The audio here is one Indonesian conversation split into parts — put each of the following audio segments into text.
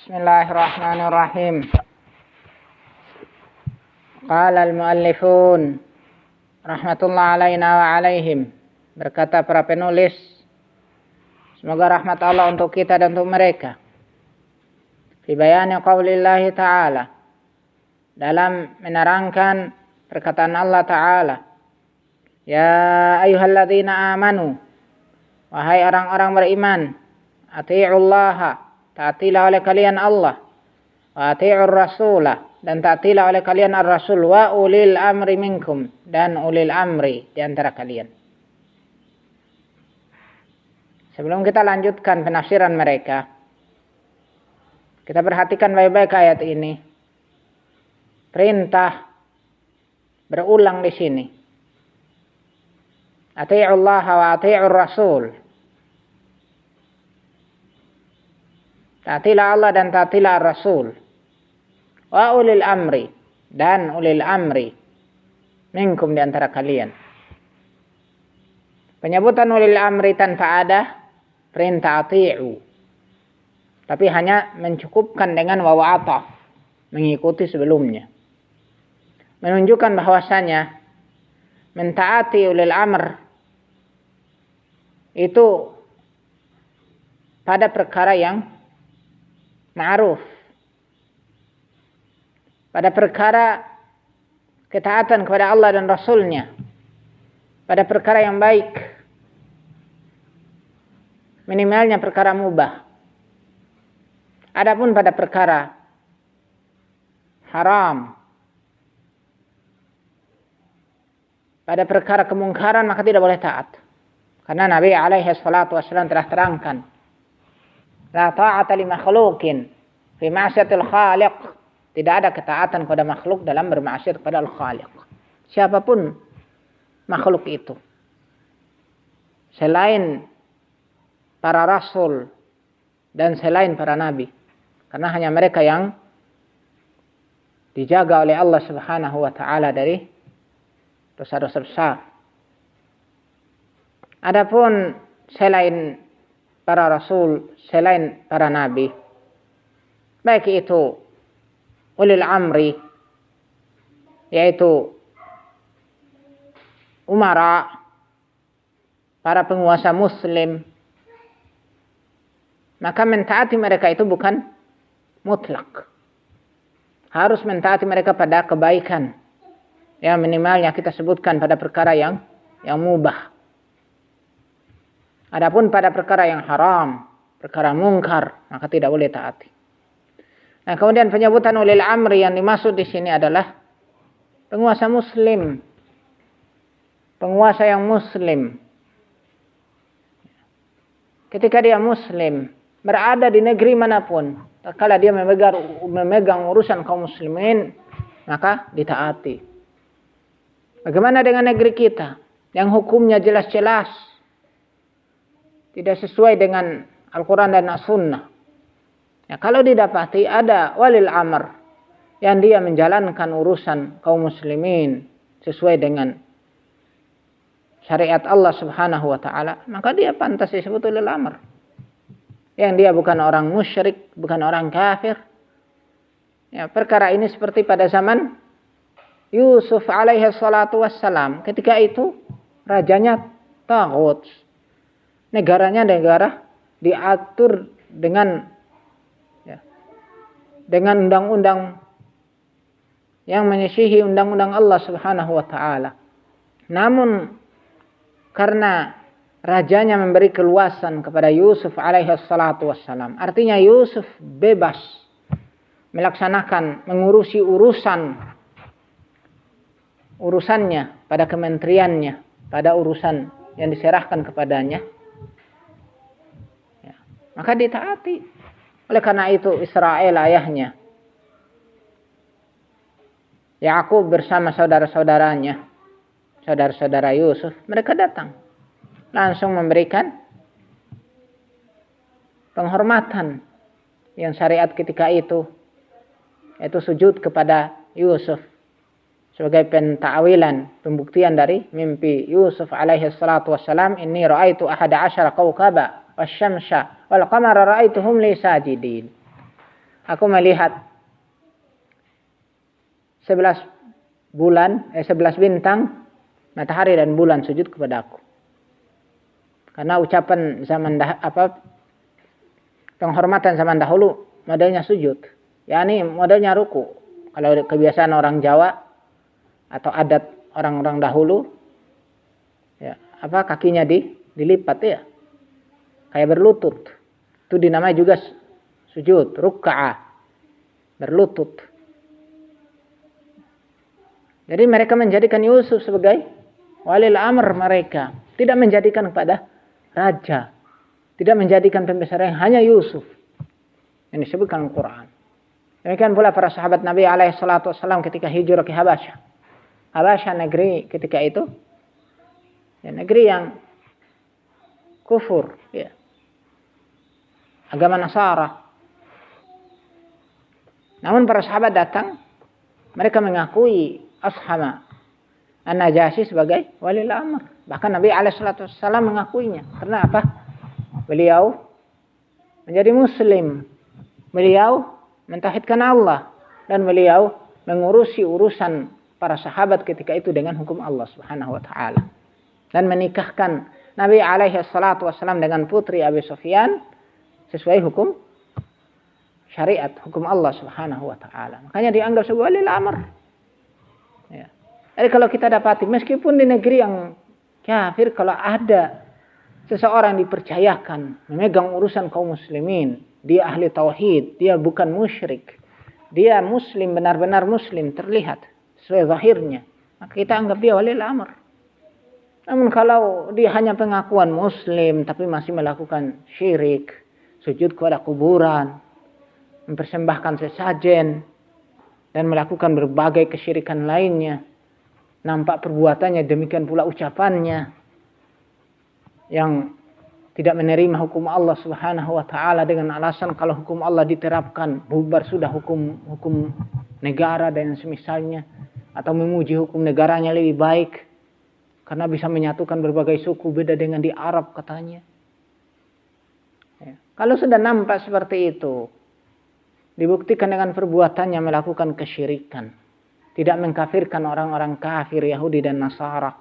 Bismillahirrahmanirrahim. Qala al-muallifun rahmatullah alaina wa alaihim. Berkata para penulis, semoga rahmat Allah untuk kita dan untuk mereka. Fi bayani qaulillahi ta'ala, dalam menerangkan perkataan Allah Ta'ala, ya ayyuhalladzina amanu, wahai orang-orang beriman, ati'ullaha, taatilah oleh kalian Allah, wa ati'ur rasulah, dan taatilah oleh kalian ar-rasul, wa ulil amri minkum, dan ulil amri di antara kalian. Sebelum kita lanjutkan penafsiran mereka, kita perhatikan baik-baik ayat ini. Perintah berulang di sini. Ati'ullaha wa ati'ur rasul. Taatilah Allah dan taatilah Rasul. Wa ulil amri, dan ulil amri minkum di antara kalian. Penyebutan ulil amri tanpa ada perintah ati'u, tapi hanya mencukupkan dengan wawu ataf, mengikuti sebelumnya, menunjukkan bahwasanya mentaati ulil amr itu pada perkara yang ma'ruf, pada perkara ketaatan kepada Allah dan Rasulnya, pada perkara yang baik, minimalnya perkara mubah. Adapun pada perkara haram, pada perkara kemungkaran, maka tidak boleh taat. Karena Nabi alaihi salatu wassalam telah terangkan, la ta'ata li makhluqin fi ma'siyatil khaliq. Tidak ada ketaatan kepada makhluk dalam bermaksiat kepada al-khaliq. Siapapun makhluk itu, selain para rasul dan selain para nabi, karena hanya mereka yang dijaga oleh Allah Subhanahu wa taala dari dosa-dosa besar. Adapun selain para rasul, selain para nabi, baik itu ulil amri, yaitu umara, para penguasa muslim, maka mentaati mereka itu bukan mutlak. Harus mentaati mereka pada kebaikan, ya minimalnya kita sebutkan pada perkara yang mubah. Adapun pada perkara yang haram, perkara mungkar, maka tidak boleh taati. Nah, kemudian penyebutan ulil amri yang dimaksud di sini adalah penguasa muslim, penguasa yang muslim. Ketika dia muslim, berada di negeri manapun, tatkala dia memegang urusan kaum muslimin, maka ditaati. Bagaimana dengan negeri kita yang hukumnya jelas-jelas tidak sesuai dengan Al-Quran dan As-Sunnah? Ya, kalau didapati ada walil amr yang dia menjalankan urusan kaum muslimin sesuai dengan syariat Allah Subhanahu wa taala, maka dia pantas disebut walil amr. Yang dia bukan orang musyrik, bukan orang kafir. Ya, perkara ini seperti pada zaman Yusuf alaihi salatu wassalam. Ketika itu rajanya taghut. Negaranya negara diatur dengan undang-undang yang menyisihi undang-undang Allah Subhanahu wa taala. Namun karena rajanya memberi keluasan kepada Yusuf alaihi salatu wassalam, artinya Yusuf bebas melaksanakan, mengurusi urusannya pada kementeriannya, pada urusan yang diserahkan kepadanya, ya, maka ditaati. Oleh karena itu Israel ayahnya, Yakub bersama saudara-saudaranya, saudara-saudara Yusuf, mereka datang langsung memberikan penghormatan yang syariat ketika itu, yaitu sujud kepada Yusuf sebagai penta'wilan, pembuktian dari mimpi Yusuf alaihi salatu wassalam, inni ra'aitu ahada asyara kawkaba wasyamsa wal qamara ra'aituhum li sajidin. aku melihat 11 bintang, matahari dan bulan sujud kepadaku. Karena ucapan penghormatan zaman dahulu modelnya sujud, yakni modelnya ruku. Kalau kebiasaan orang Jawa atau adat orang-orang dahulu, ya, kakinya dilipat ya, kayak berlutut. Itu dinamai juga sujud, ruk'ah, berlutut. Jadi mereka menjadikan Yusuf sebagai walil amr mereka, tidak menjadikan kepada raja, tidak menjadikan pembesar yang hanya Yusuf. Ini disebutkan Al-Quran. Demikian pula para sahabat Nabi SAW ketika hijrah ke Habasyah. Habasyah negeri ketika itu, ya, negeri yang kufur, ya, agama Nasara. Namun para sahabat datang, mereka mengakui Ashama An-Najasyi sebagai walil amr. Bahkan Nabi SAW mengakuinya. Karena apa? Beliau menjadi muslim, beliau mentauhidkan Allah, dan beliau mengurusi urusan para sahabat ketika itu dengan hukum Allah Subhanahu wa taala, dan menikahkan Nabi SAW dengan putri Abi Sufyan sesuai hukum syariat, hukum Allah Subhanahu wa taala. Makanya dianggap sebagai walil amr. Ya. Jadi kalau kita dapati meskipun di negeri yang kafir, kalau ada seseorang dipercayakan memegang urusan kaum muslimin, dia ahli tauhid, dia bukan musyrik, dia muslim, benar-benar muslim terlihat sesuai zahirnya, maka kita anggap dia walil amr. Namun kalau dia hanya pengakuan muslim tapi masih melakukan syirik, sujud kepada kuburan, mempersembahkan sesajen, dan melakukan berbagai kesyirikan lainnya, nampak perbuatannya demikian pula ucapannya yang tidak menerima hukum Allah Subhanahu wa taala dengan alasan kalau hukum Allah diterapkan bubar sudah hukum negara dan semisalnya, atau memuji hukum negaranya lebih baik karena bisa menyatukan berbagai suku beda dengan di Arab katanya. Ya. Kalau sudah nampak seperti itu, dibuktikan dengan perbuatannya melakukan kesyirikan, tidak mengkafirkan orang-orang kafir Yahudi dan Nasara,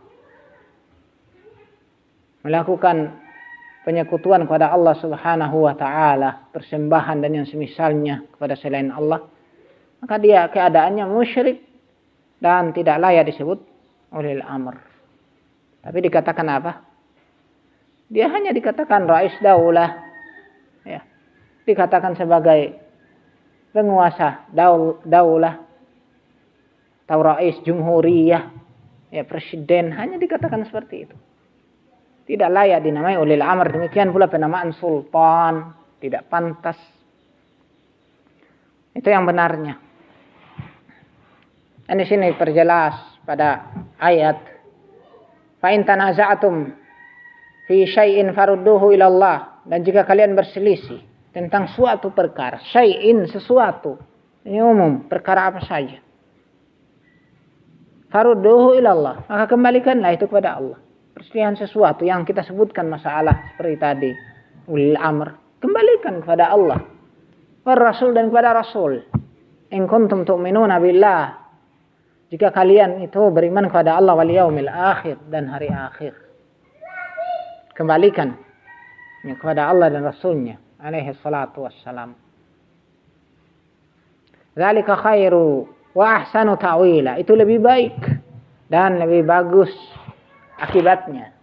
melakukan penyekutuan kepada Allah Subhanahu wa taala, persembahan dan yang semisalnya kepada selain Allah, maka dia keadaannya musyrik dan tidak layak disebut ulil amr. Tapi dikatakan apa? Dia hanya dikatakan rais daulah, ya. Dikatakan sebagai penguasa daulah atau rais jumhuriyah, ya, presiden, hanya dikatakan seperti itu. Tidak layak dinamai ulil amr. Demikian pula penamaan sultan, tidak pantas. Itu yang benarnya. Dan di sini perjelas pada ayat, fa in tanaza'tum fi syai'in farudduhu ila Allah, dan jika kalian berselisih tentang suatu perkara, syai'in sesuatu, ini umum, perkara apa saja, farudduhu ila Allah, maka kembalikanlah itu kepada Allah. Perselisihan sesuatu yang kita sebutkan masalah seperti tadi ulil amr, kembalikan kepada Allah, war rasul, dan kepada Rasul. In kuntum tu'minuna billah, jika kalian itu beriman kepada Allah wal yaumil akhir, dan hari akhir, kembalikan kepada Allah dan Rasulnya alaihi salatu wassalam. Dzalika khairu wa ahsanu ta'wila, itu lebih baik dan lebih bagus akibatnya.